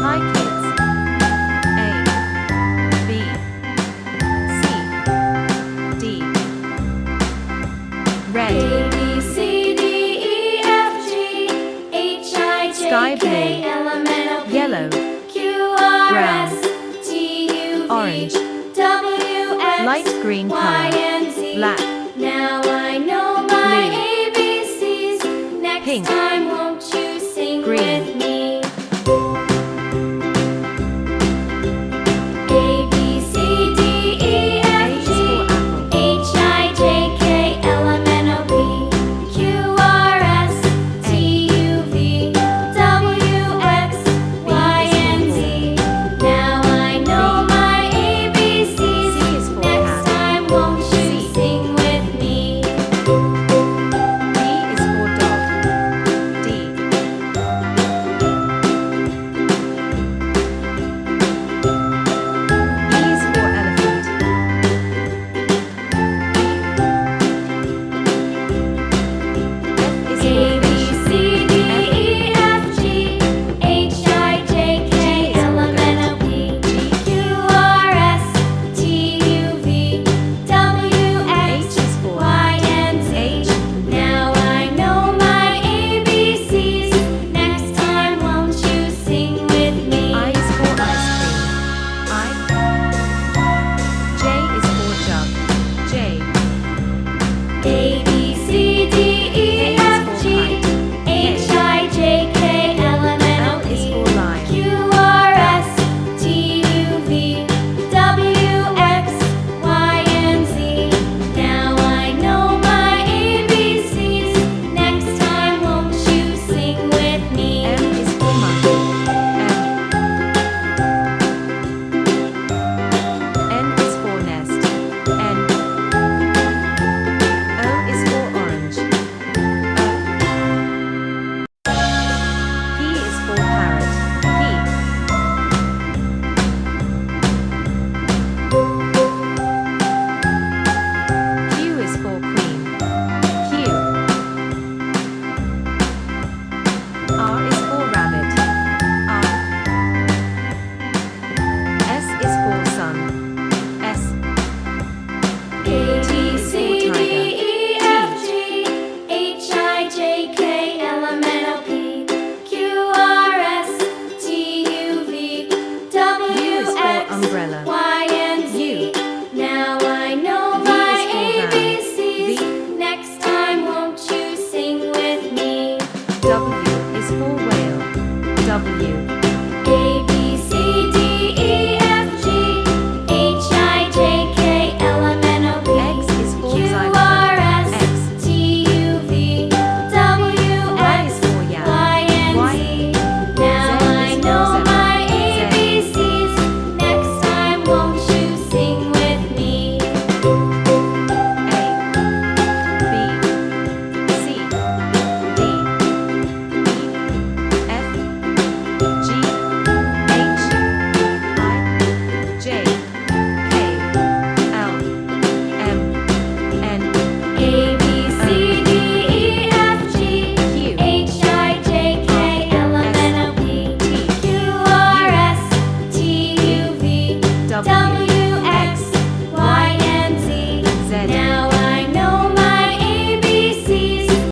Hi kids. A, B, C, D. Red. A, B, C, D, E, F, G, H, I, J, Sky K, blue. L, M, N, O, P, Yellow. Q, R, Brown. S, T, U, V, Orange. W, X, Light green Y, color. and Z. Black. Now I know my Blue. ABCs. Next Pink. time won't you sing Green. with me? A, B, C, D, E, A F, is G, for apple. H, I, J, K, L, M, N, O, P, Q, R, S, T, U, V, W, X, Y, and Z. Now I know my ABCs. C is for Next cat. time won't you sing with me? D is for dog. D. E is for elephant. F is A, for B, fish. C, D, E, F, G, H, I, J, K, L, M, N, O, P, Q, R, S, T, U, V, W, X, H is for Y, and Z. H. Now I know my ABCs. Next time won't you sing with me? I is for ice cream. I. J is for jug. J. A, B, C, D, E, F, G, H, I, J, K, L, M, N, O, L is P, for lion. Q, R, S, T, U, V, W, X, Y, and Z. Now I know my ABCs. Next time won't you sing with me? M is for monkey. M. N is for nest. N. O is for orange. O. P is for parrot. P. Q is for queen. Q. R is for rabbit. R. S is for sun. S. A, B, C, D, E, F, G, H, I, J, K, L, M, N, O, P, Q, R, S, T, U, V, W, U is for X, umbrella. Y, and Z. U. Now I know V my is for van. ABCs. V. Next time won't you sing with me? W is for whale. W. A,